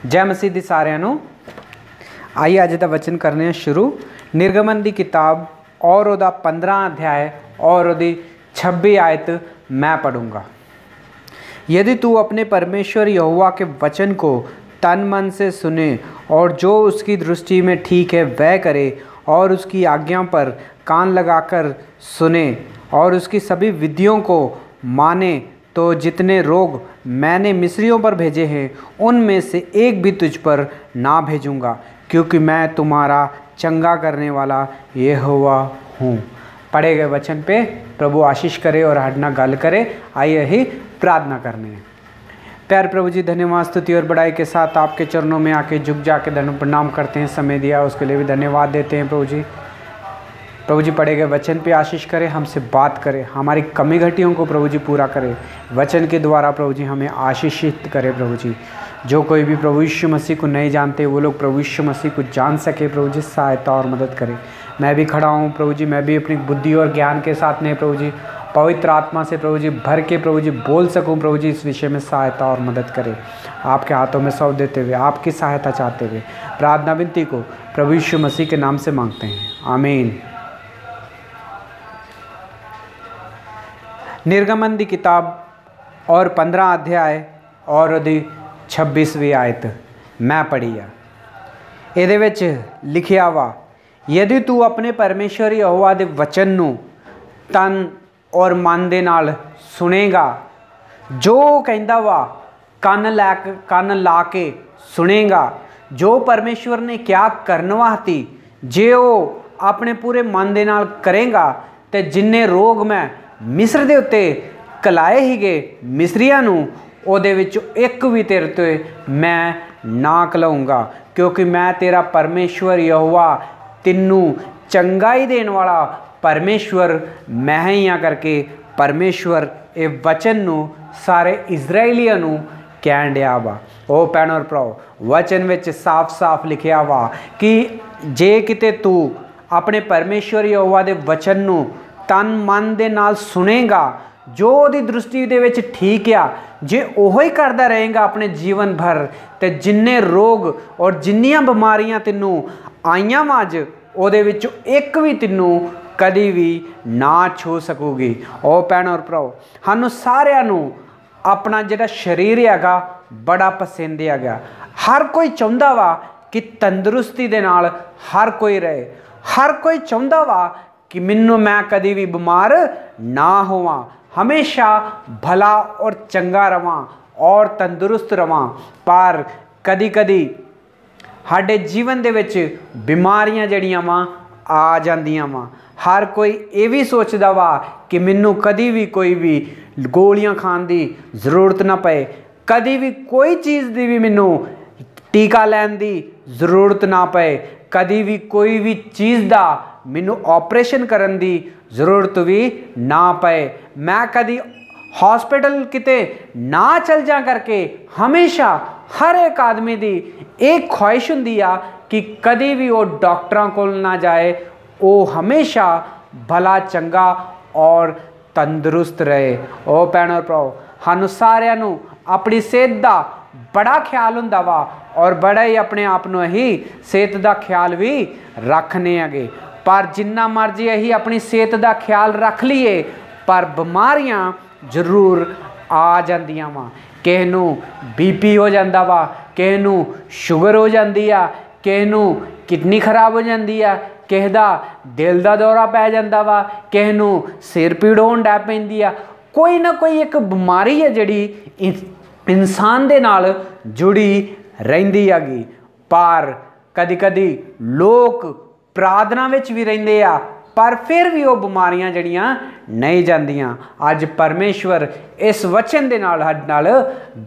जय मसीह दी सारिਆਂ ਨੂੰ। आइए अज का वचन करने शुरू। निर्गमन की किताब और वह 15 अध्याय और वह 26 आयत मैं पढ़ूँगा। यदि तू अपने परमेश्वर यहोवा के वचन को तन मन से सुने और जो उसकी दृष्टि में ठीक है वह करे और उसकी आज्ञा पर कान लगाकर सुने और उसकी सभी विधियों को माने, तो जितने रोग मैंने मिस्रियों पर भेजे हैं उनमें से एक भी तुझ पर ना भेजूँगा, क्योंकि मैं तुम्हारा चंगा करने वाला यहोवा हूँ। पढ़े गए वचन पे प्रभु आशीष करे और हटना गल करे। आइए ही प्रार्थना करने हैं। प्यारे प्रभु जी, धन्यवाद स्तुति और बड़ाई के साथ आपके चरणों में आके झुक जाके धन्य प्रणाम करते हैं। समय दिया उसके लिए भी धन्यवाद देते हैं प्रभु जी। प्रभु जी पढ़े गए वचन पे आशीष करें, हमसे बात करें, हमारी कमी घटियों को प्रभु जी पूरा करें। वचन के द्वारा प्रभु जी हमें आशीषित करें प्रभु जी। जो कोई भी प्रभु यीशु मसीह को नहीं जानते वो लोग प्रभु यीशु मसीह को जान सके प्रभु जी, सहायता और मदद करें। मैं भी खड़ा हूँ प्रभु जी, मैं भी अपनी बुद्धि और ज्ञान के साथ नहीं प्रभु जी, पवित्र आत्मा से प्रभु जी भर के प्रभु जी बोल सकूँ प्रभु जी। इस विषय में सहायता और मदद करें। आपके हाथों में सौंप देते हुए, आपकी सहायता चाहते हुए प्रार्थना विनती को प्रभु यीशु मसीह के नाम से मांगते हैं, आमीन। निर्गमन की किताब और 15 अध्याय और 26वीं आयत मैं पढ़ी आ। ये लिखिया वा, यदि तू अपने परमेश्वर यहोवा दे वचन नूं तन और मन दे नाल सुनेगा, जो कहंदा वा कन ला के सुनेगा, जो परमेश्वर ने क्या करन वास्ती जे वो अपने पूरे मन दे नाल करेगा, ते जिन्ने रोग मैं मिस्र दे उत्ते कलाए ही गए मिस्रियां नूं ओहदे विचों एक भी तेरे ते मैं ना कलाऊँगा, क्योंकि मैं तेरा परमेश्वर यहोवा तिन्नू चंगाई देने वाला परमेश्वर मैं ही हाँ करके परमेश्वर ये वचन नूं सारे इजराइलियां नूं कहण दिया वा। ओ भैण और भराओ, वचन विच साफ साफ लिखिया वा कि जे किते तू अपने परमेश्वर यहोवा दे वचन नूं तन मन दे नाल सुनेगा, जो ओदी दृष्टि दे विच ठीक आ, जे ओहो ही करदा रहेगा अपने जीवन भर, ते जिन्ने रोग और जिन्नियां बीमारियां तैनूं आईयां वा अज ओहदे विचों एक भी तैनूं कदी भी ना छू सकूगी। ओ भैण और भराओ, सानूं सारिआं नूं अपना जिहड़ा शरीर हैगा बड़ा पसंद हैगा। हर कोई चाहुंदा वा कि तंदुरुस्ती दे नाल हर कोई रहे। हर कोई चाहुंदा वा कि मैं कदी भी बीमार ना होवां, हमेशा भला और चंगा रवां और तंदुरुस्त रवां। पर कदी कदी साडे जीवन दे विच बीमारियां जड़ियां वा आ जांदियां वा। हर कोई ये भी सोचदा वा कि मैनू कदी भी कोई भी गोलियां खाण दी जरूरत ना पए, कदी भी कोई चीज़ दी भी मैनू टीका लैण दी जरूरत ना पए, कदी भी कोई भी चीज़ दा मैनू ऑपरेशन करन दी जरूरत भी ना पए, मैं कदी हॉस्पिटल किते ना चल जा करके हमेशा हर एक आदमी दी एक ख्वाहिश हुंदी आ कि कदी भी वो डॉक्टरां कोल ना जाए, वो हमेशा भला चंगा और तंदुरुस्त रहे। ओ भैण और भराओ, सानू सारिआं नूं अपनी सेहत दा बड़ा ख्याल हुंदा वा और बड़ा ही अपने आप नूं ही सेहत दा ख्याल भी रखने हैगे। पर जिन्ना मर्जी अही अपनी सेहत दा ख्याल रख लीए, पर बीमारियां जरूर आ जांदियां वा। किसे नूं बीपी हो जांदा वा, किसे नूं शुगर हो जांदी आ, किसे नूं किडनी खराब हो जांदी आ, किसे दा दिल दा दौरा पै जांदा वा, किसे नूं सिर पीड़ होण लग पैंदी आ। कोई ना कोई एक बीमारी है जिहड़ी इंसान दे नाल जुड़ी रहिंदी हैगी। पर कदी कदी लोग प्रार्थना विच भी रहिंदे आ, पर फिर भी वो बीमारियां जड़ियां नहीं जांदियां। अज परमेश्वर इस वचन दे नाल हड नाल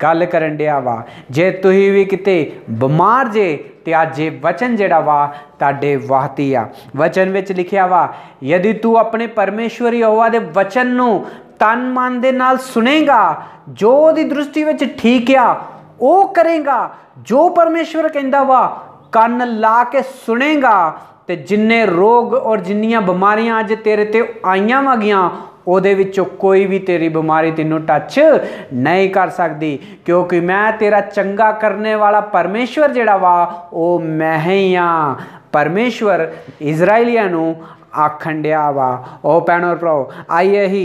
गल करन दिया वा। जे तुसीं भी किते बीमार जे ते अज ये वचन जिहड़ा वा तुहाडे वास्ते आ। वचन विच लिखिया वा, यदि तू अपने परमेश्वर यहोवा दे वचन नूं तन मन दे नाल सुनेगा, जो ओदी दृष्टि विच ठीक आ वो करेगा, जो परमेश्वर कहंदा वा कन ला के सुनेगा, ते जिन्ने रोग और जिन्नियां बीमारियां अज तेरे ते आईयां वागियां ਉਹਦੇ ਵਿੱਚੋਂ कोई भी तेरी बीमारी तेनों टच नहीं कर सकती, क्योंकि मैं तेरा चंगा करने वाला परमेश्वर जिहड़ा वा वो मैं ही हाँ। परमेश्वर इजराइलियां नूं आखण दिया वा। ओ भैणों और भराओ, आइए ही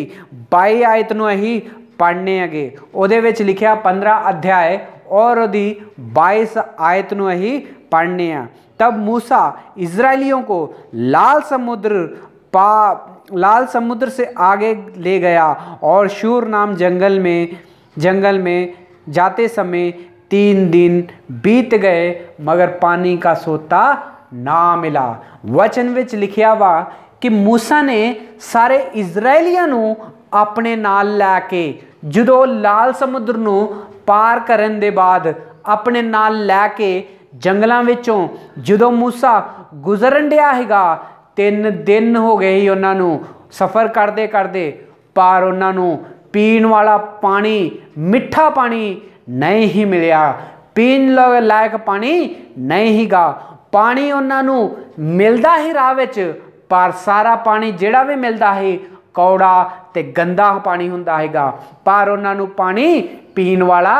22 आयत नूं अही पढ़ने अगे। उहदे विच लिखिया 15 अध्याय और उहदी 22 आयत नूं अही पढ़ने आ। तब मूसा इजराइलियों को लाल समुद्र से आगे ले गया और शूर नाम जंगल में जाते समय 3 दिन बीत गए मगर पानी का सोता ना मिला। वचन विच लिखिया वा कि मूसा ने सारे इजराइलियां नूं अपने नाल लैके जदों लाल समुद्र नूं पार करन दे बाद अपने नाल लैके जंगलों विचों जदों मूसा गुजरन दिया हैगा 3 दिन हो गए ही उन्होंने सफ़र करते करते, पर उन्होंने पीण वाला पानी मिठा पानी नहीं ही मिलिया। पीण लायक पानी नहीं हीगा। पानी उन्होंने मिलता ही राह विच, पर सारा पानी जिहड़ा भी मिलता है कौड़ा ते गंदा पानी हुंदा हैगा, पर उन्होंने पानी पीण वाला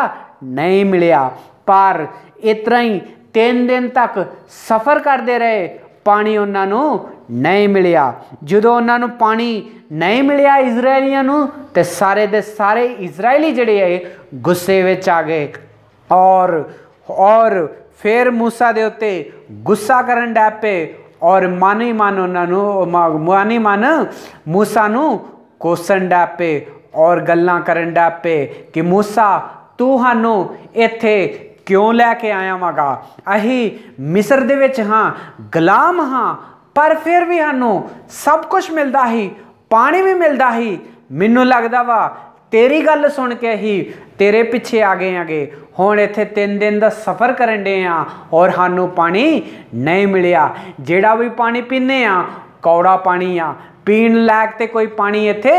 नहीं मिलिया। पर इतना ही 3 दिन तक सफ़र करते रहे, पानी उन्होंने नहीं मिलिया। जदों उन्होंने पानी नहीं मिलिया इजराइलियां नूं ते सारे दे सारे इजराइली जिहड़े है गुस्से विच आ गए और फिर मूसा दे उत्ते गुस्सा करन लग पे और मन ही मन मूसा नूं कोसण लग पे और गल्लां करन लग पे कि मूसा तू सानूं इत्थे क्यों लैके आया वागा? अही मिस्र दे विच हाँ गुलाम हाँ, पर फिर भी सानूं सब कुछ मिलता ही, पानी भी मिलता ही। मैनूं लगदा वा तेरी गल सुन के ही तेरे पिछे आ गए हुण इत्थे 3 दिन का सफ़र करन डे आ और सानूं पानी नहीं मिलिया। जिहड़ा भी पानी पीने आ कौड़ा पानी आ, पीण लायक ते कोई पानी इत्थे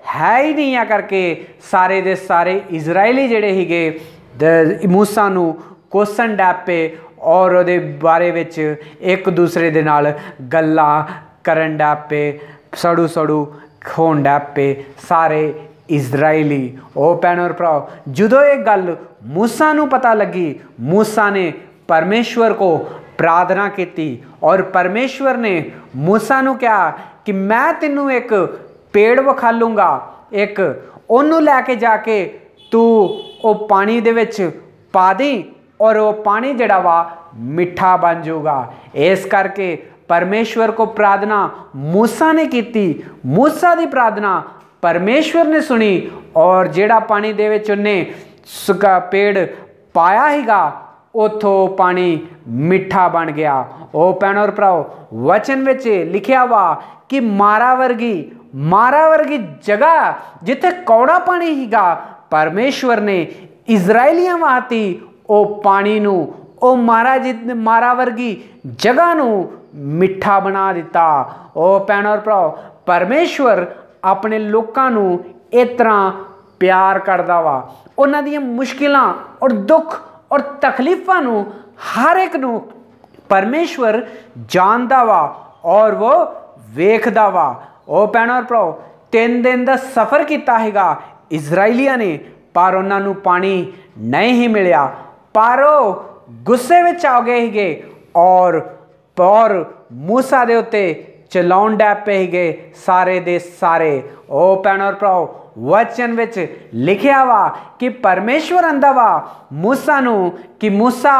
है ही नहीं आ करके सारे दे सारे इजराइली जिहड़े हीगे मूसा नूं कोसण लग पे और उहदे बारे विच एक दूसरे दे नाल गल्लां करन लग पे, सड़ू होण लग पे सारे इजराइली। ओ भैणों और भराओ, जदों ये गल मूसा नूं पता लगी, मूसा ने परमेश्वर को प्रार्थना की और परमेश्वर ने मूसा नूं कहा कि मैं तेनों एक पेड़ विखालूंगा, एक ओनू लैके जाके तू वो पानी दे विच पा दी और वो पानी जड़ा वा मिठा बन जाऊगा। इस करके परमेश्वर को प्रार्थना मूसा ने की। मूसा की प्रार्थना परमेश्वर ने सुनी और जेड़ा पानी दे विच उन्हें सुका पेड़ पाया हीगा उथों पानी मिठा बन गया। ओ भैणों और भराओ, वचन विच लिखिया वा कि मारा वर्गी जगह जिथे कौड़ा पानी हीगा परमेश्वर ने इजराइलियां वास्ते ओ पानी नूं ओ मारा वर्गी जगह नूं मिठा बना दिता। ओ भैणों और भराओ, परमेश्वर अपने लोकां नूं इस तरह प्यार करदा वा। उन्हां दीयां मुश्किलां और दुख और तकलीफां नूं हर एक नूं परमेश्वर जानदा वा और वो वेखदा वा। ओ भैणों और भराओ, 3 दिन का सफ़र किया हैगा इजराइलियां ने, पर उन्होंने पानी नहीं ही मिलिया। पर गुस्से विच आ गए हीगे और मूसा दे उत्ते चलाउण लग पे हीगे सारे दे सारे। ओ भैणों और भराओ, वचन विच लिखिया वा कि परमेश्वर आंदा वा मूसा नूं कि मूसा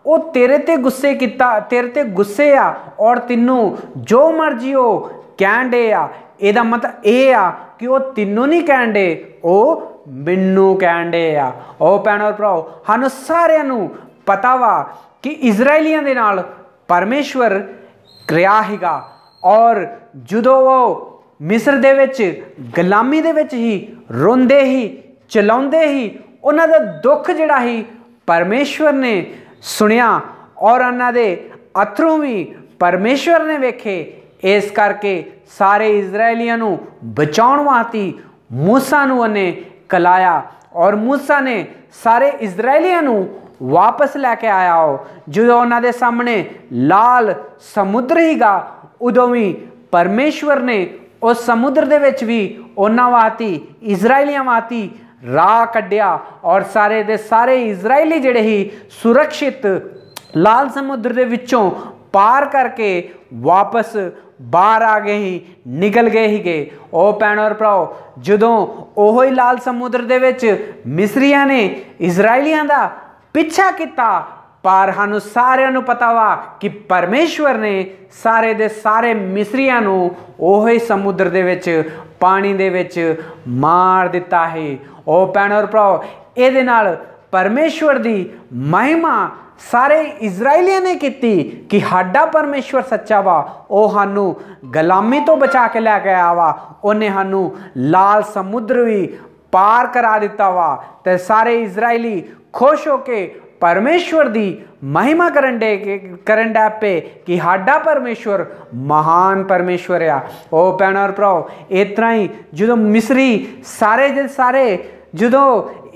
वो तेरे ते गुस्से आ और तिन्नू जो मर्जी हो कहण डे आ। इहदा मतलब ये आ कि वो तिन्नू नहीं कहण डे, वो मैनू कहण डे आ। ओ भैणों और भराओ, सानूं सारिआं नूं पता वा कि इजराइलियां दे नाल परमेश्वर करिया हैगा और जदों वो मिस्र दे विच गुलामी दे विच ही रोंदे ही चलाउंदे ही उन्हां दा दुख जिहड़ा ही परमेश्वर ने सुनिया और उन्हां दे अथरू भी परमेश्वर ने वेखे। इस करके सारे इजराइलियां नूं बचाउण वास्ते मूसा नूं उन्हें कलाया और मूसा ने सारे इजराइलियां नूं वापस लैके आया हो। जो उन्होंने सामने लाल समुद्र हीगा उदों भी परमेश्वर ने उस समुद्र दे विच भी उन्हां वास्ते इजराइलियां वास्ते राह कढ़िया और सारे दे सारे इजराइली जिहड़े ही सुरक्षित लाल समुद्र दे विचों पार करके वापस बाहर आ गए ही निकल गए ही गए। ओ भैणों और भराओ जदों ओहो ही लाल समुद्र दे विच मिस्रियां ने इजराइलियां दा पिछा किता पर सानू सारिਆਂ ਨੂੰ पता वा कि परमेश्वर ने सारे दे सारे मिस्रियां नू ओहो ही समुद्र दे विच पानी दे विच मार दिता है। ओ भैणों और भराओ इहदे नाल परमेश्वर दी महिमा सारे इजराइलियां ने की कि साडा परमेश्वर सच्चा वा, ओ सानू गुलामी तो बचा के लैके आया वा, उन्हें सानू लाल समुद्र भी पार करा दिता वा। ते सारे इजराइली खुश होके परमेश्वर दी महिमा करन डै पे कि साडा परमेश्वर महान परमेश्वर आ। ओ भैणों और भराओ इस तरह ही जो मिस्री सारे दे सारे जो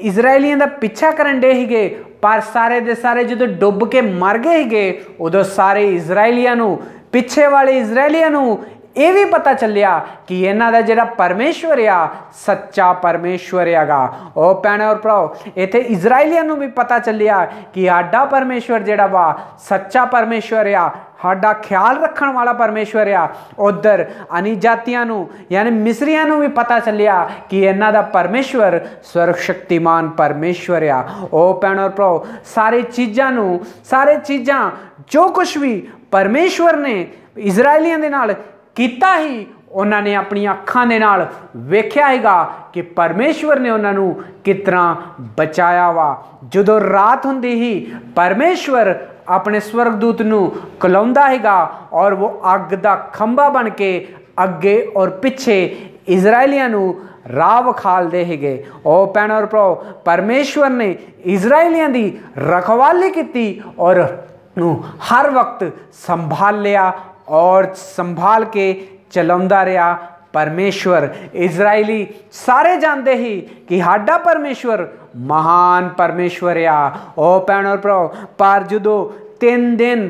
इजराइलियां दा पिछा करन डे ही पर सारे दे सारे जो डुब के मर गए ही उदों सारे इजराइलियां नू पिछे वाले इजराइलियां नू ये भी पता चलिया कि इन्हां दा जिहड़ा परमेश्वर आ सच्चा परमेश्वर आगा। ओ भैणों और भराओ इत्थे इजराइलियां नू भी पता चलिया कि साडा परमेश्वर जिहड़ा वा सच्चा परमेश्वर आ, साडा ख्याल रखण वाला परमेश्वर आ। उधर अनिजातियां नू यानी मिस्रियां नू भी पता चलिया कि इन्हां दा परमेश्वर सर्वशक्तिमान परमेश्वर आ। ओ भैणों और भराओ सारी चीज़ां जो कुछ भी परमेश्वर ने इजराइलियां दे नाल कीता ही उन्होंने अपनी अखां दे नाल वेख्या हैगा कि परमेश्वर ने उन्होंने कितना बचाया वा। जदों रात हुंदी ही परमेश्वर अपने स्वर्गदूत नू कलाउंदा हैगा और वो अग दा खंबा बन के अगे और पिछे इजराइलियां नू राह विखालदे हैगे। ओ भैणों और भराओ परमेश्वर ने इजराइलियां दी रखवाली की और हर वक्त संभाल लिया और संभाल के चलाउंदा रहा परमेश्वर। इजराइली सारे जानते ही कि साडा परमेश्वर महान परमेश्वर आ। ओ भैणों और भराओ पर जदों 3 दिन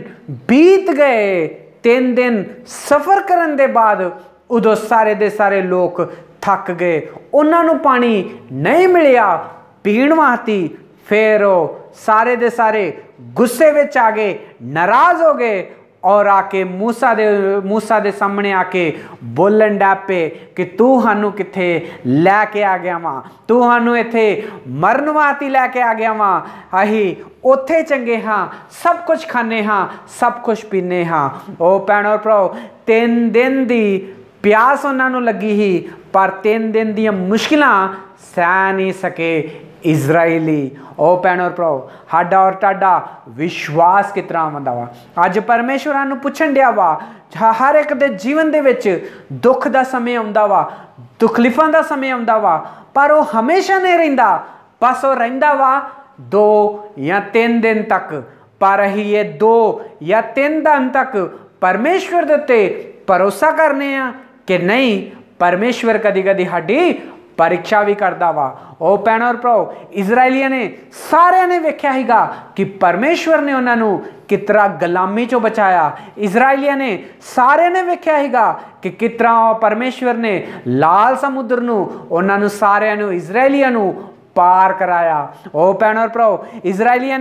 बीत गए, 3 दिन सफ़र करन दे बाद उदों सारे दे सारे लोग थक गए, उन्होंने पानी नहीं मिलिया पीण वास्ते। फिर सारे दे सारे गुस्से विच आ गए, नाराज हो गए और आके मूसा दे सामने आके बोलन डै पे कि तू सानू किथे लैके आ गया वा, तू सानू इत्थे मरन वास्ते लैके आ गया वा, अही उत्थे चंगे हाँ, सब कुछ खाने हाँ, सब कुछ पीने हाँ। ओ भैणों और भराओ 3 दिन दी प्यास उन्होंने लगी ही पर 3 दिन दियां मुश्किलां सह नहीं सके इजराइली। ओ भैणों और भराओ साडा और तुहाडा विश्वास किस तरह होंदा वा। अज परमेश्वर सानू पुछण दिया वा, हर एक दे जीवन दे विच दुख दा समय आउंदा वा, तकलीफां दा समय आउंदा वा, पर वो हमेशा नहीं रहिंदा, बस वो रहिंदा वा 2 या 3 दिन तक। पर असीं ये 2 या 3 दिन तक परमेश्वर दे उत्ते भरोसा करने आ कि नहीं, परमेश्वर कदी कदी साडी परीक्षा भी करता वा। ओ भैणों और भराओ इजराइलियां ने सारे ने वेख्या हैगा कि परमेश्वर ने उन्होंने कितना गुलामी चो बचाया। इजराइलियां ने सारे ने वेख्या हैगा कि कितना परमेश्वर ने लाल समुद्र नू उन्होंने सारे इजराइलियां नू पार कराया। ओ भैणों और भराओ इजराइलियां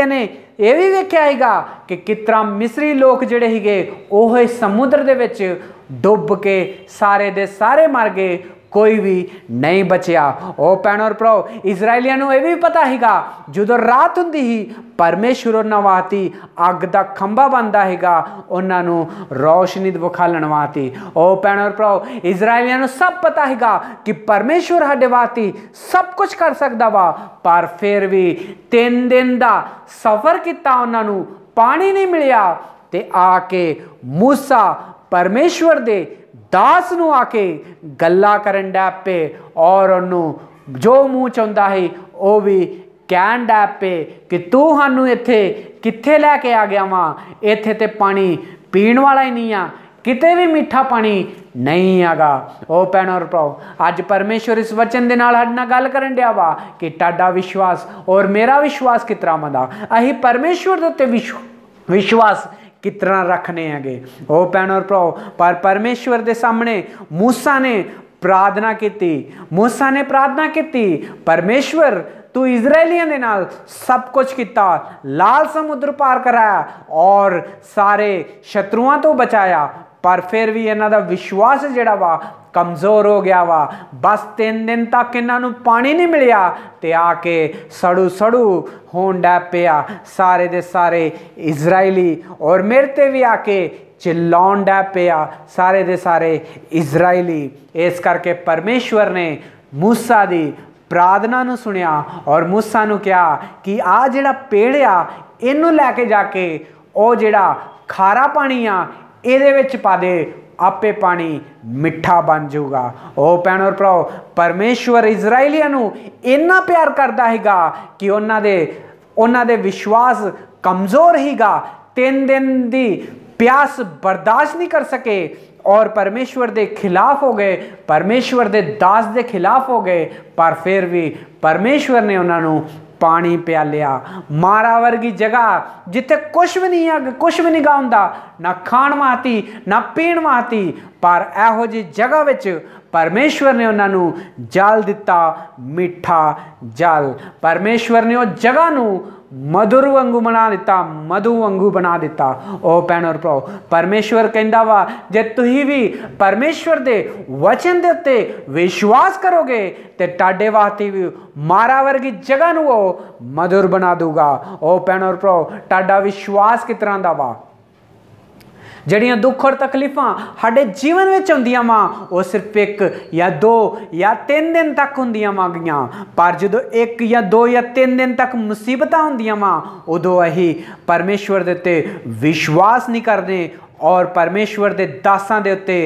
ने यह भी वेख्या हैगा कि कितना मिस्री लोग जिहड़े हैगे ओह समुद्र दे विच डुब के सारे दे सारे मर गए, कोई भी नहीं बचिया। ओ भैणों और भराओ इजराइलियां नू यह भी पता हैगा जदों रात हुंदी ही परमेश्वर उन्हां वास्ते अग दा खंबा बनदा हैगा उन्हां नू रोशनी विखालण वास्ते। ओ भैणों और भराओ इजराइलियां नू सब पता हैगा कि परमेश्वर साडे वास्ते सब कुछ कर सकदा वा, पर फिर भी 3 दिन दा सफ़र किता उन्हां नू पानी नहीं मिलिया ते आके मूसा परमेश्वर दे दास नू आके गल्ला करन डै पे और उन्होंने जो मूँह चाहुंदा है वह भी कहन डै पे कि तू सानू इत्थे कित्थे लैके आ गया वा, इत्थे ते पानी पीण वाला ही नहीं आ, किते भी मीठा पानी नहीं आगा। ओ भैणों और भराओ अज परमेश्वर इस वचन दे नाल साडे नाल गल करन दिया वा कि तुहाडा विश्वास और मेरा विश्वास किस तरह दा। असीं परमेश्वर दे उत्ते विश्वास किस तरह रखने हैगे। ओ भैन और भराओ, पर परमेश्वर के सामने मूसा ने प्रार्थना की, मूसा ने प्रार्थना की, परमेश्वर तू इजरायलियों के नाल सब कुछ किया, लाल समुद्र पार कराया और सारे शत्रुओं तो बचाया, पर फिर भी इन्हों का विश्वास जिहड़ा वा कमज़ोर हो गया वा। बस 3 दिन तक इन्हों पानी नहीं मिलिया तो आके सड़ू सड़ू होण डै पिया सारे दे सारे इजरायली, और मेरे ते भी आके चिल्लाउण डै पिया सारे दे सारे इजरायली। इस करके परमेश्वर ने मूसा दी प्रार्थना नूं सुनिया और मूसा नूं कहा कि आ जिहड़ा पेड़ आ इनू लैके जाके ओ जिहड़ा खारा पानी आ इहदे विच पा दे, आपे पानी मिठा बन जाऊगा। ओ भैन और भराओ, परमेश्वर इजरायलियों नूं इन्ना प्यार करदा हैगा कि उन्हां दे विश्वास कमज़ोर हीगा, 3 दिन दी प्यास बर्दाश्त नहीं कर सके और परमेश्वर के खिलाफ हो गए, परमेश्वर के दास के खिलाफ हो गए, पर फिर भी परमेश्वर ने उन्होंने पानी पिया लिया। मारा वर्गी जगह जिथे कुछ भी नहीं है, कुछ भी नहीं गा हुंदा, ना खाण वास्ते ना पीण वास्ते, पर इहो जी जगह विच परमेश्वर ने उन्होंने जल दिता, मीठा जल। परमेश्वर ने उस जगह नूं मधुर वांगू बना दिता, मधु वांगू बना दिता। ओ भैन और भराओ, परमेश्वर कहंदा वा जे तुसीं भी परमेश्वर दे वचन दे उत्ते विश्वास करोगे ते तुहाडे वास्ते भी मारा वर्गी जगह नूं ओ मधुर बना दूगा। ओ भैन और भराओ, तुहाडा विश्वास किस तरह दा वा? जड़ियाँ दुख और तकलीफां साडे जीवन में आउंदियां वा वो सिर्फ 1 या 2 या 3 दिन तक होंदियां वा गईयां, पर जो 1 या 2 या 3 दिन तक मुसीबत होंदियां वा उदों अही परमेश्वर दे उत्ते विश्वास नहीं करते और परमेश्वर दे दासां दे उत्ते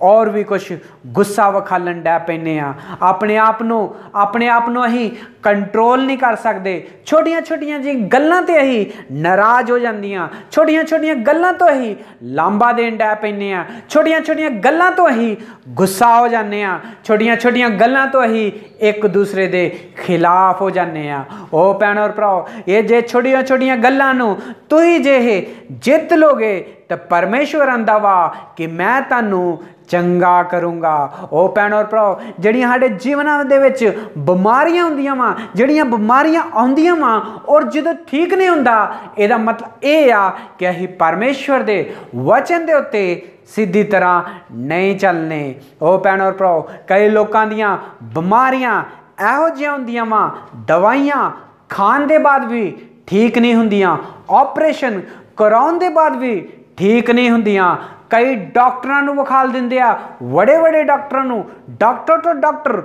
और भी कुछ गुस्सा वखालन डै पैने आ। अपने आप नूं अहीं कंट्रोल नहीं कर सकते। छोटियां छोटियां जी गल्लां ते अहीं नाराज हो जांदियां, छोटियां छोटियां गल्लां तो अहीं लांबा देण डै पैने आ, छोटियां छोटियां गल्लां तो अहीं गुस्सा हो जाने आ, छोटियां छोटियां गल्लां तो अहीं एक दूसरे दे खिलाफ हो जाने आ। ओ भैन और भराओ, ये जे छोटियां छोटियां गल्लां नूं तुसीं जे जित लोगे तो परमेश्वर आंदा वा कि मैं तुहानूं चंगा करूँगा। ओ भैन और भराओ, जड़ियां साडे जीवनां दे विच बीमारियां हुंदियां वा, जड़ियां बीमारियां आउंदियां वा और जदों ठीक नहीं हुंदा, इहदा मतलब ये आ कि असीं परमेश्वर दे वचन दे उत्ते सीधी तरह नहीं चलने। ओ भैन और भराओ, कई लोकां दियां बीमारियां इहो जिहियां हुंदियां वा दवाइयां खाण दे बाद भी ठीक नहीं हुंदियां, ऑपरेशन कराउण दे बाद भी ठीक नहीं हुंदियां। कई डॉक्टरां नूं विखाल दिंदे आ, बड़े बड़े डॉक्टरां नूं, डॉक्टर तो डॉक्टर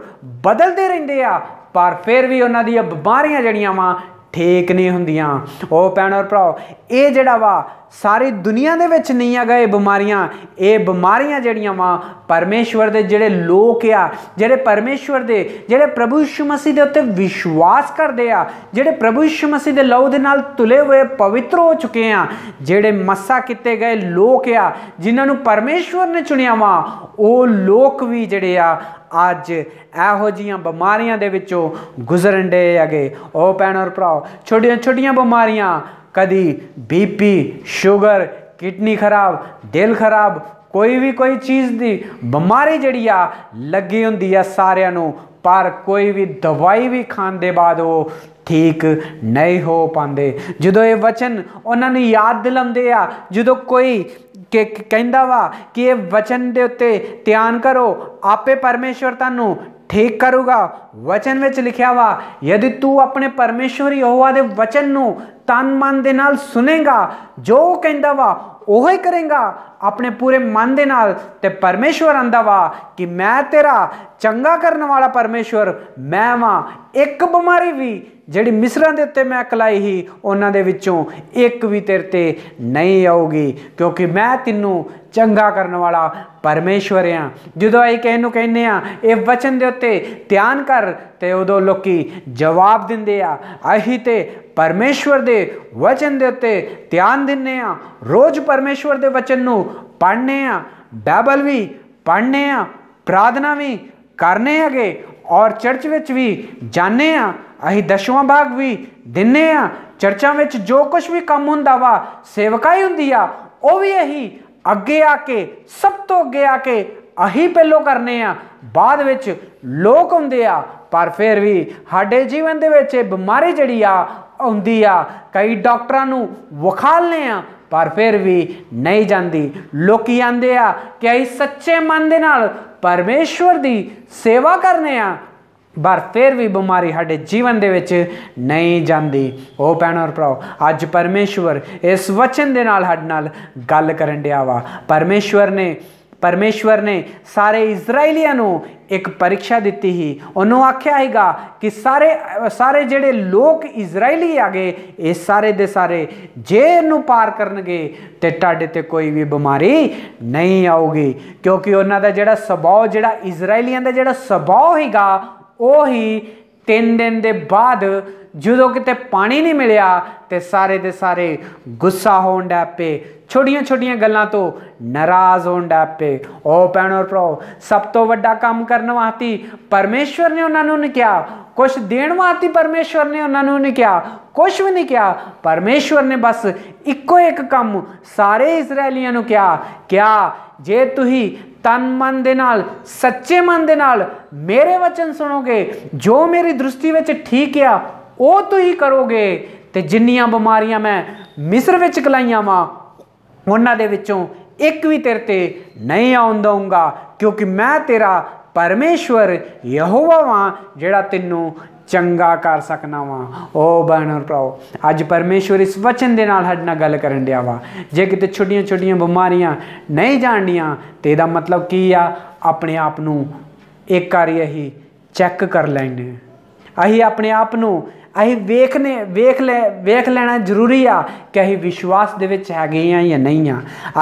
बदलते रहिंदे आ, पर फिर भी उन्हां दी बीमारियां जड़ियां वा ठीक नहीं हुंदियां। ओ भैन और भराओ, ये जिहड़ा वा सारी दुनिया दे विच नहीं आ गए बीमारियां, ये बीमारियां जड़ियां वा परमेश्वर दे जिहड़े लोक आ, जिहड़े परमेश्वर दे जिहड़े प्रभु यीशु मसीह दे उत्ते विश्वास करदे आ, जिहड़े प्रभु यीशु मसीह दे लहू दे नाल तुले हुए पवित्र हो चुके आ, जिहड़े मस्सा किते गए लोक आ, जिन्हां नूं परमेश्वर ने चुनिया वा, वो लोक भी जिहड़े आ अज इहो जिहियां बीमारियां दे विचों गुजरन डे हैगे। ओ भैन और भराओ, छोटियां छोटियां बीमारियां, कदी बीपी, शुगर, किडनी खराब, दिल खराब, कोई चीज़ दी बीमारी जिहड़ी आ लगी हुंदी आ सारिआं नूं, पर कोई भी दवाई भी खाण दे बाद वो ठीक नहीं हो पाते। जो ये वचन उन्होंने याद दिलाते आ, जो कोई कहता वा कि ये वचन दे उत्ते ध्यान करो, आपे परमेश्वर तुहानूं ठीक करूगा। वचन में लिखा वा, यदि तू अपने परमेश्वर यहोवा दे वचन नूं तन मन दे नाल सुनेगा, जो कहता वा ओह ही करेगा अपने पूरे मन दे नाल, ते परमेश्वर आंदा वा कि मैं तेरा चंगा करने वाला परमेश्वर मैं वां। एक बीमारी भी जिहड़ी मिस्रां दे उत्ते मैं कलाई ही उन्हां दे विचों एक भी तेरे ते नहीं आऊगी, क्योंकि मैं तैनूं चंगा करने वाला परमेश्वर हाँ। जो असीं किसे नूं कहने आ ये वचन दे उत्ते ध्यान कर, ते उदों लोकी जवाब दिंदे आ असीं ते परमेश्वर दे वचन दे उत्ते ध्यान दिंदे आ, रोज़ परमेश्वर दे वचन नूं पढ़ने आ, बाइबल भी पढ़ने आ, प्रार्थना भी करने हैगे और चर्च विच भी जाने आ, असीं 10वां भाग भी दिन्ने आ। चर्चा में जो कुछ भी काम हुंदा वा सेवकाई हुंदी आ ਉਹ ਵੀ ਇਹੀ ਅੱਗੇ ਆ ਕੇ, ਸਭ ਤੋਂ ਅੱਗੇ ਆ ਕੇ ਅਹੀਂ ਪਹਿਲੋਂ ਕਰਨੇ ਆ, ਬਾਅਦ ਵਿੱਚ ਲੋਕ ਆਉਂਦੇ ਆ। ਪਰ ਫਿਰ ਵੀ ਸਾਡੇ ਜੀਵਨ ਦੇ ਵਿੱਚ ਇਹ ਬਿਮਾਰੀ ਜਿਹੜੀ ਆ ਆਉਂਦੀ ਆ। ਕਈ ਡਾਕਟਰਾਂ ਨੂੰ ਵਿਖਾਲਨੇ ਆ ਪਰ ਫਿਰ ਵੀ ਨਹੀਂ ਜਾਂਦੀ। ਲੋਕੀ ਆਂਦੇ ਆ ਕਿ ਅਸੀਂ ਸੱਚੇ ਮਨ ਦੇ ਨਾਲ ਪਰਮੇਸ਼ਵਰ ਦੀ ਸੇਵਾ ਕਰਨੇ ਆ, ਪਰ ਫਿਰ ਵੀ ਬਿਮਾਰੀ ਸਾਡੇ ਜੀਵਨ ਦੇ ਵਿੱਚ ਨਹੀਂ ਜਾਂਦੀ। ਉਹ ਭੈਣੋ ਔਰ ਭਰਾਓ, ਅੱਜ ਪਰਮੇਸ਼ਵਰ ਇਸ ਵਚਨ ਦੇ ਨਾਲ ਸਾਡੇ ਨਾਲ ਗੱਲ ਕਰਨ ਡਿਆ ਵਾ। ਪਰਮੇਸ਼ਵਰ ਨੇ ਸਾਰੇ ਇਜ਼ਰਾਈਲੀਆਂ ਨੂੰ ਇੱਕ ਪਰੀਖਿਆ ਦਿੱਤੀ ਸੀ। ਉਹਨੂੰ ਆਖਿਆ ਹੈਗਾ ਕਿ ਸਾਰੇ ਜਿਹੜੇ ਲੋਕ ਇਜ਼ਰਾਈਲੀ ਆ ਗਏ, ਇਹ ਸਾਰੇ ਦੇ ਸਾਰੇ ਜੇ ਇਹਨੂੰ ਪਾਰ ਕਰਨਗੇ ਤੇ ਤੁਹਾਡੇ ਤੇ ਕੋਈ ਵੀ ਬਿਮਾਰੀ ਨਹੀਂ ਆਊਗੀ, ਕਿਉਂਕਿ ਉਹਨਾਂ ਦਾ ਜਿਹੜਾ ਸੁਭਾਅ, ਜਿਹੜਾ ਇਜ਼ਰਾਈਲੀਆਂ ਦਾ ਜਿਹੜਾ ਸੁਭਾਅ ਹੈਗਾ, ਉਹ ਹੀ 3 ਦਿਨ ਦੇ ਬਾਅਦ ਜਦੋਂ ਕਿਤੇ ਪਾਣੀ ਨਹੀਂ ਮਿਲਿਆ ਤੇ ਸਾਰੇ ਦੇ ਸਾਰੇ ਗੁੱਸਾ ਹੋਣ ਡੈ ਪਏ, ਛੋਟੀਆਂ ਛੋਟੀਆਂ ਗੱਲਾਂ ਤੋਂ ਨਾਰਾਜ਼ ਹੋਣ ਡੈ ਪਏ। ਉਹ ਭੈਣੋ ਔਰ ਭਰਾਓ, ਸਭ ਤੋਂ ਵੱਡਾ ਕੰਮ ਕਰਨ ਵਾਸਤੇ ਪਰਮੇਸ਼ਵਰ ਨੇ ਉਹਨਾਂ ਨੂੰ ਨਹੀਂ ਕਿਹਾ, ਕੁਛ ਦੇਣ ਵਾਸਤੇ ਪਰਮੇਸ਼ਵਰ ਨੇ ਉਹਨਾਂ ਨੂੰ ਨਹੀਂ ਕਿਹਾ, ਕੁਛ ਵੀ ਨਹੀਂ ਕਿਹਾ। ਪਰਮੇਸ਼ਵਰ ਨੇ ਬਸ ਇੱਕੋ ਇੱਕ ਕੰਮ ਸਾਰੇ ਇਜ਼ਰਾਈਲੀਆਂ ਨੂੰ ਕਿਹਾ, ਜੇ ਤੁਸੀਂ ਤਨ ਮਨ ਦੇ ਨਾਲ, ਸੱਚੇ ਮਨ ਦੇ ਨਾਲ ਮੇਰੇ ਵਚਨ ਸੁਣੋਗੇ, ਜੋ ਮੇਰੀ ਦ੍ਰਿਸ਼ਟੀ ਵਿੱਚ ਠੀਕ ਆ ਉਹ ਤੁਸੀਂ ਕਰੋਗੇ, ਤੇ ਜਿੰਨੀਆਂ ਬਿਮਾਰੀਆਂ ਮੈਂ ਮਿਸਰ ਵਿੱਚ ਕਲਾਈਆਂ ਵਾ ਉਹਨਾਂ ਦੇ ਵਿੱਚੋਂ ਇੱਕ ਵੀ ਤੇਰੇ ਤੇ ਨਹੀਂ ਆਉਣ ਦਊਂਗਾ, ਕਿਉਂਕਿ ਮੈਂ ਤੇਰਾ ਪਰਮੇਸ਼ਵਰ ਯਹੋਵਾ ਵਾਂ ਜਿਹੜਾ ਤੈਨੂੰ ਚੰਗਾ ਕਰ ਸਕਣਾ ਵਾ। ਉਹ ਭੈਣੋ ਭਰਾਓ, ਅੱਜ ਪਰਮੇਸ਼ਵਰ ਇਸ ਵਚਨ ਦੇ ਨਾਲ ਸਾਡੇ ਨਾਲ ਗੱਲ ਕਰਨ ਡਿਆ ਵਾ। ਜੇ ਕਿਤੇ ਛੋਟੀਆਂ ਛੋਟੀਆਂ ਬਿਮਾਰੀਆਂ ਨਹੀਂ ਜਾਣਦੀਆਂ ਤੇ ਇਹਦਾ ਮਤਲਬ ਕੀ ਆ? ਆਪਣੇ ਆਪ ਨੂੰ ਇੱਕ ਵਾਰੀ ਅਸੀਂ ਚੈੱਕ ਕਰ ਲੈਣੇ, ਅਸੀਂ ਆਪਣੇ ਆਪ ਨੂੰ ਅਸੀਂ ਵੇਖ ਲੈਣਾ ਜ਼ਰੂਰੀ ਆ ਕਿ ਅਸੀਂ ਵਿਸ਼ਵਾਸ ਦੇ ਵਿੱਚ ਹੈਗੇ ਆ ਜਾਂ ਨਹੀਂ ਆ।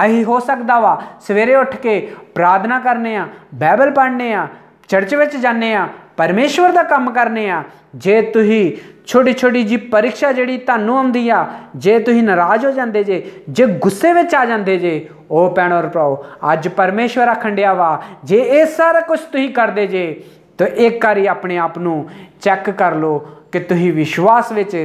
ਅਸੀਂ ਹੋ ਸਕਦਾ ਵਾ ਸਵੇਰੇ ਉੱਠ ਕੇ ਪ੍ਰਾਰਥਨਾ ਕਰਨੇ ਆ, ਬਾਈਬਲ ਪੜ੍ਹਨੇ ਆ, ਚਰਚ ਵਿੱਚ ਜਾਂਦੇ ਆ, ਪਰਮੇਸ਼ਵਰ ਦਾ ਕੰਮ ਕਰਨੇ ਆ। ਜੇ ਤੁਸੀਂ ਛੋਟੀ ਛੋਟੀ ਜੀ ਪਰੀਖਿਆ ਜਿਹੜੀ ਤੁਹਾਨੂੰ ਆਉਂਦੀ ਆ, ਜੇ ਤੁਸੀਂ ਨਾਰਾਜ਼ ਹੋ ਜਾਂਦੇ ਜੇ ਗੁੱਸੇ ਵਿੱਚ ਆ ਜਾਂਦੇ ਜੇ, ਉਹ ਭੈਣੋ ਔਰ ਭਰਾਓ, ਅੱਜ ਪਰਮੇਸ਼ਵਰ ਆਖਣ ਡਿਆ ਵਾ, ਜੇ ਇਹ ਸਾਰਾ ਕੁਝ ਤੁਸੀਂ ਕਰਦੇ ਜੇ ਤਾਂ ਇੱਕ ਵਾਰੀ ਆਪਣੇ ਆਪ ਨੂੰ ਚੈੱਕ ਕਰ ਲਓ ਕਿ ਤੁਸੀਂ ਵਿਸ਼ਵਾਸ ਵਿੱਚ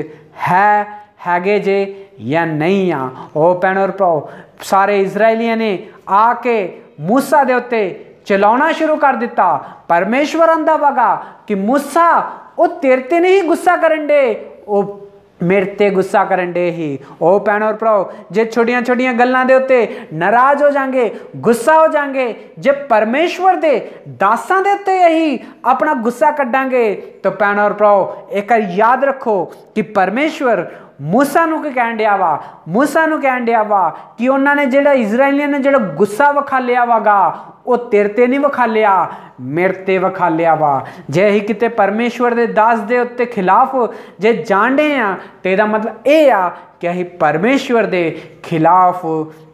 ਹੈਗੇ ਜੇ ਜਾਂ ਨਹੀਂ ਆ। ਉਹ ਭੈਣੋ ਔਰ ਭਰਾਓ, ਸਾਰੇ ਇਜ਼ਰਾਈਲੀਆਂ ਨੇ ਆ ਕੇ ਮੂਸਾ ਦੇ ਉੱਤੇ ਚਲਾਉਣਾ ਸ਼ੁਰੂ ਕਰ ਦਿੱਤਾ। ਪਰਮੇਸ਼ਵਰ ਆਂਦਾ ਵਗਾ ਕਿ ਮੂਸਾ, ਉਹ ਤੇਰੇ ਤੇ ਨਹੀਂ ਗੁੱਸਾ ਕਰਨ ਦੇ, ਉਹ ਮੇਰੇ ਤੇ ਗੁੱਸਾ ਕਰਨ ਦੇ ਹੀ। ਉਹ ਭੈਣੋ ਔਰ ਭਰਾਓ, ਜੇ ਛੋਟੀਆਂ ਛੋਟੀਆਂ ਗੱਲਾਂ ਦੇ ਉੱਤੇ ਨਾਰਾਜ਼ ਹੋ ਜਾਣਗੇ, ਗੁੱਸਾ ਹੋ ਜਾਣਗੇ, ਜੇ ਪਰਮੇਸ਼ਵਰ ਦੇ ਦਾਸਾਂ ਦੇ ਉੱਤੇ ਇਹੀ ਆਪਣਾ ਗੁੱਸਾ ਕੱਢਾਂਗੇ ਤਾਂ ਭੈਣੋ ਔਰ ਭਰਾਓ, ਇੱਕ ਯਾਦ ਰੱਖੋ ਕਿ ਪਰਮੇਸ਼ਵਰ ਮੂਸਾ ਨੂੰ ਕੀ ਕਹਿਣ ਡਿਆ ਵਾ? ਮੂਸਾ ਨੂੰ ਕਹਿਣ ਡਿਆ ਵਾ ਕਿ ਉਹਨਾਂ ਨੇ ਜਿਹੜਾ ਇਜ਼ਰਾਈਲੀਆਂ ਨੇ ਜਿਹੜਾ ਗੁੱਸਾ ਵਿਖਾਲਿਆ ਵਾਗਾ, ਉਹ ਤੇਰੇ ਤੇ ਨਹੀਂ ਵਿਖਾਲਿਆ, ਮੇਰੇ ਤੇ ਵਿਖਾਲਿਆ ਵਾ। ਜੇ ਅਸੀਂ ਕਿਤੇ ਪਰਮੇਸ਼ਵਰ ਦੇ ਦਾਸ ਦੇ ਉੱਤੇ ਖਿਲਾਫ ਜੇ ਜਾਣਦੇ ਆ ਤੇ ਇਹਦਾ ਮਤਲਬ ਇਹ ਆ ਕਿ ਅਸੀਂ ਪਰਮੇਸ਼ਵਰ ਦੇ ਖਿਲਾਫ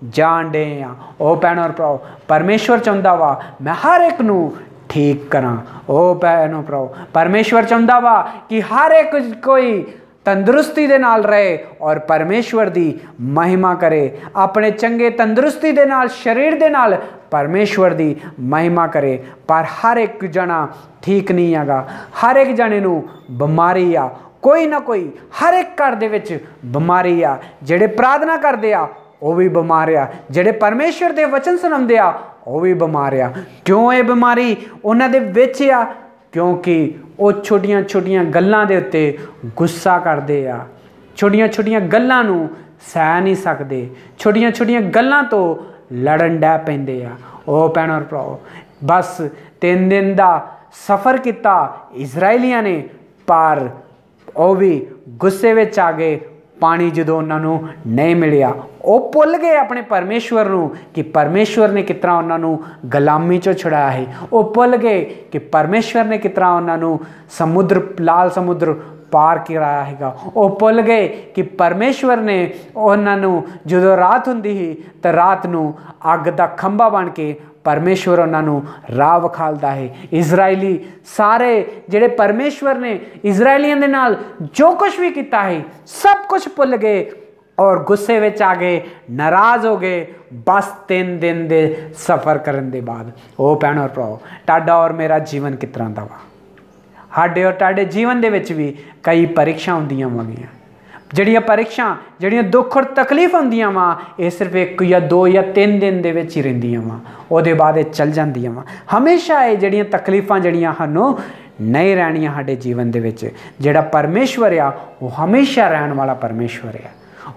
ਜਾਣਦੇ ਆ। ਉਹ ਭੈਣੋ ਔਰ ਭਰਾਓ, ਪਰਮੇਸ਼ਵਰ ਚਾਹੁੰਦਾ ਵਾ ਮੈਂ ਹਰ ਇੱਕ ਨੂੰ ਠੀਕ ਕਰਾਂ। ਉਹ ਭੈਣੋ ਭਰਾਓ, ਪਰਮੇਸ਼ਵਰ ਚਾਹੁੰਦਾ ਵਾ ਕਿ ਹਰ ਇੱਕ ਕੋਈ ਤੰਦਰੁਸਤੀ ਦੇ ਨਾਲ ਰਹੇ ਔਰ ਪਰਮੇਸ਼ਵਰ ਦੀ ਮਹਿਮਾ ਕਰੇ, ਆਪਣੇ ਚੰਗੇ ਤੰਦਰੁਸਤੀ ਦੇ ਨਾਲ, ਸਰੀਰ ਦੇ ਨਾਲ ਪਰਮੇਸ਼ਵਰ ਦੀ ਮਹਿਮਾ ਕਰੇ। ਪਰ ਹਰ ਇੱਕ ਜਣਾ ਠੀਕ ਨਹੀਂ ਹੈਗਾ, ਹਰ ਇੱਕ ਜਣੇ ਨੂੰ ਬਿਮਾਰੀ ਆ, ਕੋਈ ਨਾ ਕੋਈ ਹਰ ਇੱਕ ਘਰ ਦੇ ਵਿੱਚ ਬਿਮਾਰੀ ਆ। ਜਿਹੜੇ ਪ੍ਰਾਰਥਨਾ ਕਰਦੇ ਆ ਉਹ ਵੀ ਬਿਮਾਰ ਆ, ਜਿਹੜੇ ਪਰਮੇਸ਼ਵਰ ਦੇ ਵਚਨ ਸੁਣਾਉਂਦੇ ਆ ਉਹ ਵੀ ਬਿਮਾਰ ਆ। ਕਿਉਂ ਇਹ ਬਿਮਾਰੀ ਉਹਨਾਂ ਦੇ ਵਿੱਚ ਆ? ਕਿਉਂਕਿ ਉਹ ਛੋਟੀਆਂ ਛੋਟੀਆਂ ਗੱਲਾਂ ਦੇ ਉੱਤੇ ਗੁੱਸਾ ਕਰਦੇ ਆ, ਛੋਟੀਆਂ ਛੋਟੀਆਂ ਗੱਲਾਂ ਨੂੰ ਸਹਿ ਨਹੀਂ ਸਕਦੇ, ਛੋਟੀਆਂ ਛੋਟੀਆਂ ਗੱਲਾਂ ਤੋਂ ਲੜਨ ਡੈ ਪੈਂਦੇ ਆ। ਉਹ ਭੈਣੋ ਭਰਾਓ, ਬਸ 3 ਦਿਨ ਦਾ ਸਫ਼ਰ ਕੀਤਾ ਇਜ਼ਰਾਈਲੀਆਂ ਨੇ, ਪਰ ਉਹ ਵੀ ਗੁੱਸੇ ਵਿੱਚ ਆ ਗਏ। ਪਾਣੀ ਜਦੋਂ ਉਹਨਾਂ ਨੂੰ ਨਹੀਂ ਮਿਲਿਆ, ਉਹ ਭੁੱਲ ਗਏ ਆਪਣੇ ਪਰਮੇਸ਼ਵਰ ਨੂੰ ਕਿ ਪਰਮੇਸ਼ਵਰ ਨੇ ਕਿਸ ਤਰ੍ਹਾਂ ਉਹਨਾਂ ਨੂੰ ਗੁਲਾਮੀ ਚੋਂ ਛੁਡਾਇਆ ਹੈ। ਉਹ ਭੁੱਲ ਗਏ ਕਿ ਪਰਮੇਸ਼ਵਰ ਨੇ ਕਿਸ ਤਰ੍ਹਾਂ ਉਹਨਾਂ ਨੂੰ ਲਾਲ ਸਮੁੰਦਰ ਪਾਰ ਕਰਾਇਆ ਹੈਗਾ। ਉਹ ਭੁੱਲ ਗਏ ਕਿ ਪਰਮੇਸ਼ਵਰ ਨੇ ਉਹਨਾਂ ਨੂੰ ਜਦੋਂ ਰਾਤ ਹੁੰਦੀ ਸੀ ਤਾਂ ਰਾਤ ਨੂੰ ਅੱਗ ਦਾ ਖੰਭਾ ਬਣ ਕੇ ਪਰਮੇਸ਼ਵਰ ਉਹਨਾਂ ਨੂੰ ਰਾਹ ਵਿਖਾਲਦਾ ਹੈ। ਇਜ਼ਰਾਈਲੀ ਸਾਰੇ ਜਿਹੜੇ ਪਰਮੇਸ਼ਵਰ ਨੇ ਇਜ਼ਰਾਈਲੀਆਂ ਦੇ ਨਾਲ ਜੋ ਕੁਛ ਵੀ ਕੀਤਾ ਹੈ ਸਭ ਕੁਛ ਭੁੱਲ ਗਏ ਔਰ ਗੁੱਸੇ ਵਿੱਚ ਆ ਗਏ, ਨਾਰਾਜ਼ ਹੋ ਗਏ। ਬਸ 3 ਦਿਨ ਦੇ ਸਫ਼ਰ ਕਰਨ ਦੇ ਬਾਅਦ। ਉਹ ਭੈਣੋ ਔਰ ਭਰਾਓ, ਤੁਹਾਡਾ ਔਰ ਮੇਰਾ ਜੀਵਨ ਕਿਸ ਤਰ੍ਹਾਂ ਦਾ ਵਾ? ਸਾਡੇ ਔਰ ਤੁਹਾਡੇ ਜੀਵਨ ਦੇ ਵਿੱਚ ਵੀ ਕਈ ਪਰੀਖਿਆ ਹੁੰਦੀਆਂ ਹੋਣਗੀਆਂ। ਜਿਹੜੀਆਂ ਪਰੀਖਿਆ, ਜਿਹੜੀਆਂ ਦੁੱਖ ਔਰ ਤਕਲੀਫ ਹੁੰਦੀਆਂ ਵਾ, ਇਹ ਸਿਰਫ 1 ਜਾਂ 2 ਜਾਂ 3 ਦਿਨ ਦੇ ਵਿੱਚ ਹੀ ਰਹਿੰਦੀਆਂ ਵਾ, ਉਹਦੇ ਬਾਅਦ ਇਹ ਚੱਲ ਜਾਂਦੀਆਂ ਵਾ। ਹਮੇਸ਼ਾ ਇਹ ਜਿਹੜੀਆਂ ਤਕਲੀਫਾਂ ਜਿਹੜੀਆਂ ਸਾਨੂੰ ਨਹੀਂ ਰਹਿਣੀਆਂ ਸਾਡੇ ਜੀਵਨ ਦੇ ਵਿੱਚ। ਜਿਹੜਾ ਪਰਮੇਸ਼ਵਰ ਆ ਉਹ ਹਮੇਸ਼ਾ ਰਹਿਣ ਵਾਲਾ ਪਰਮੇਸ਼ਵਰ ਆ।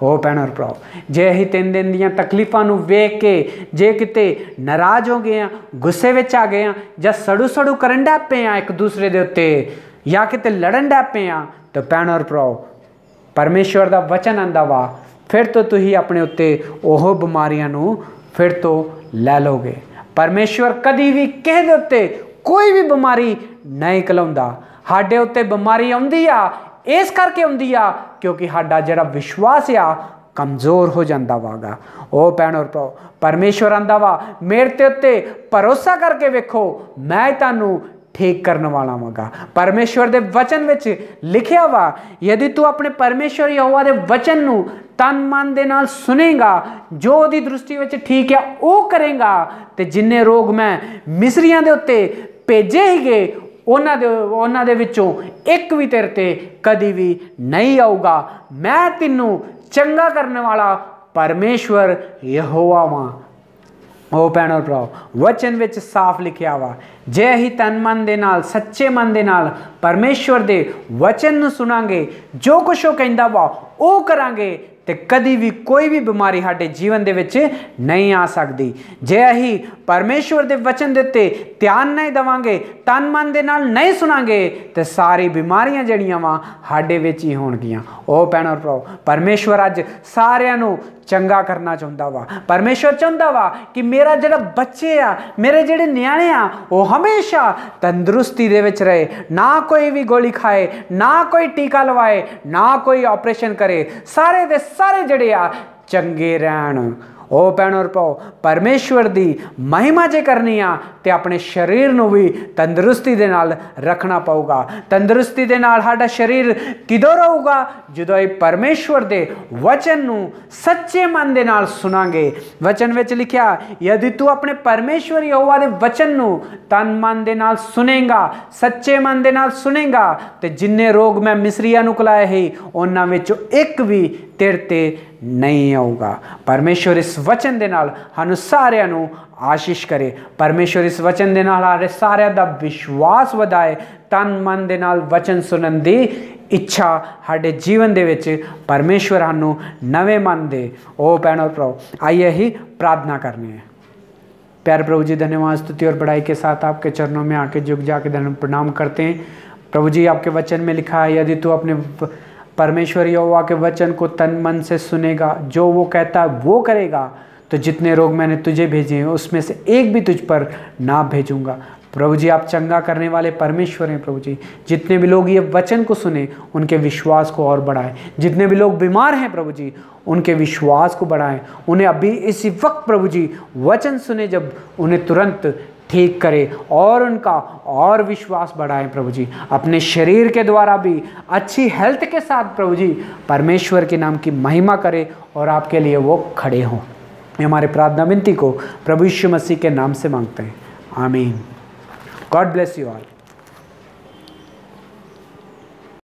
ਉਹ ਭੈਣ ਔਰ ਭਰਾ, ਜੇ ਅਸੀਂ 3 ਦਿਨ ਦੀਆਂ ਤਕਲੀਫਾਂ ਨੂੰ ਵੇਖ ਕੇ ਜੇ ਕਿਤੇ ਨਾਰਾਜ਼ ਹੋ ਗਏ ਆ, ਗੁੱਸੇ ਵਿੱਚ ਆ ਗਏ ਆ, ਜਾਂ ਸੜੂ ਕਰਨ ਡੈ ਪਏ ਆ ਇੱਕ ਦੂਸਰੇ ਦੇ ਉੱਤੇ, ਜਾਂ ਕਿਤੇ ਲੜਨ ਡੈ ਪਏ ਆ, ਤਾਂ ਭੈਣ ਔਰ ਭਰਾ ਪਰਮੇਸ਼ਵਰ ਦਾ ਵਚਨ ਆਂਦਾ ਵਾ, ਫਿਰ ਤੋਂ ਤੁਸੀਂ ਆਪਣੇ ਉੱਤੇ ਉਹ ਬਿਮਾਰੀਆਂ ਨੂੰ ਫਿਰ ਤੋਂ ਲੈ ਲਓਗੇ। ਪਰਮੇਸ਼ਵਰ ਕਦੀ ਵੀ ਕਿਸੇ ਦੇ ਉੱਤੇ ਕੋਈ ਵੀ ਬਿਮਾਰੀ ਨਹੀਂ ਘਲਾਉਂਦਾ। ਸਾਡੇ ਉੱਤੇ ਬਿਮਾਰੀ ਆਉਂਦੀ ਆ, ਇਸ ਕਰਕੇ ਆਉਂਦੀ ਆ ਕਿਉਂਕਿ ਸਾਡਾ ਜਿਹੜਾ ਵਿਸ਼ਵਾਸ ਆ ਕਮਜ਼ੋਰ ਹੋ ਜਾਂਦਾ ਵਾਗਾ। ਉਹ ਭੈਣ ਔਰ ਭਰਾ, ਪਰਮੇਸ਼ਵਰ ਆਂਦਾ ਵਾ, ਮੇਰੇ ਤੇ ਉੱਤੇ ਭਰੋਸਾ ਕਰਕੇ ਵੇਖੋ, ਮੈਂ ਤੁਹਾਨੂੰ ठीक करने वाला होगा। परमेश्वर के वचन में लिखा वा, यदि तू अपने परमेश्वर यहोवा के वचन नू तन मन दे नाल सुनेगा, जो ओदी दृष्टि में ठीक है वो करेगा, तो जिन्ने रोग मैं मिस्रियां दे उत्ते भेजे ही गए उन्हां दे विचों एक भी तेरे ते कदी भी नहीं आऊगा। मैं तेनू चंगा करने वाला परमेश्वर यहोवा वां। ਉਹ ਭੈਣ ਔਰ ਭਰਾ, वचन ਵਿੱਚ साफ लिखा वा, जे असीं तन मन दे नाल सच्चे मन दे नाल परमेश्वर दे वचन नूं सुनांगे, जो कुछ वो कहंदा वा वो करांगे, तो कदी भी कोई भी बीमारी साडे जीवन दे विच नहीं आ सकती। जे असीं परमेश्वर दे वचन दे उत्ते ध्यान नहीं देवांगे, तन मन दे नाल नहीं सुनांगे, तो सारी बीमारियां जड़ियां वा साडे विच ही होणगियां। ओ भैण और भरा, परमेश्वर अज सारियां नूं चंगा करना चाहुंदा वा। परमेश्वर चाहुंदा वा कि मेरा जिहड़ा बच्चे आ, मेरे जिहड़े न्याणे आ, वो हमेशा तंदुरुस्ती दे विच रहे, ना कोई भी गोली खाए, ना कोई टीका लवाए, ना कोई ऑपरेशन करे, सारे दे सारे जिहड़े आ चंगे रहण। ओ भैण और भाओ, परमेश्वर दी महिमा जे करनी आ ते अपने शरीर नूं भी तंदुरुस्ती दे नाल रखना पऊगा। तंदुरुस्ती दे नाल साडा शरीर किदों रहूगा? जदों परमेश्वर दे वचन नूं सच्चे मन दे नाल सुनांगे। वचन विच लिखिया, यदि तू अपने परमेश्वर यहोवा दे वचन नूं तन मन दे नाल सुनेगा, सच्चे मन दे नाल सुनेगा, ते जिन्ने रोग मैं मिस्रियां नूं खलाए ही उन्हां विचों एक भी तेरे ते नहीं आऊगा। परमेश्वर इस वचन दे नाल सानू सारिਆਂ ਨੂੰ आशीष करे। परमेश्वर इस वचन दे नाल सारे सारिਆਂ ਦਾ विश्वास ਵਧਾਏ। तन मन दे नाल वचन सुनन दी इच्छा साडे जीवन दे विच परमेश्वर सानू नवे मन दे। ओ भैण और भराओ, आइए ही प्रार्थना करनी है। प्यारे प्रभु जी, धन्यवाद स्तुति और बड़ाई के साथ आपके चरणों में आके झुक जाके प्रणाम करते हैं। प्रभु जी, आपके वचन में लिखा है, यदि तू अपने परमेश्वर यहोवा के वचन को तन मन से सुनेगा, जो वो कहता है वो करेगा, तो जितने रोग मैंने तुझे भेजे हैं उसमें से एक भी तुझ पर ना भेजूंगा। प्रभु जी, आप चंगा करने वाले परमेश्वर हैं। प्रभु जी, जितने भी लोग ये वचन को सुने उनके विश्वास को और बढ़ाएं। जितने भी लोग बीमार हैं प्रभु जी, उनके विश्वास को बढ़ाएं। उन्हें अभी इसी वक्त प्रभु जी वचन सुने जब उन्हें तुरंत ठीक करे और उनका और विश्वास बढ़ाएं। प्रभु जी, अपने शरीर के द्वारा भी अच्छी हेल्थ के साथ प्रभु जी परमेश्वर के नाम की महिमा करे और आपके लिए वो खड़े हों। हमारे प्रार्थना विनती को प्रभु यीशु मसीह के नाम से मांगते हैं, आमीन। God bless you all.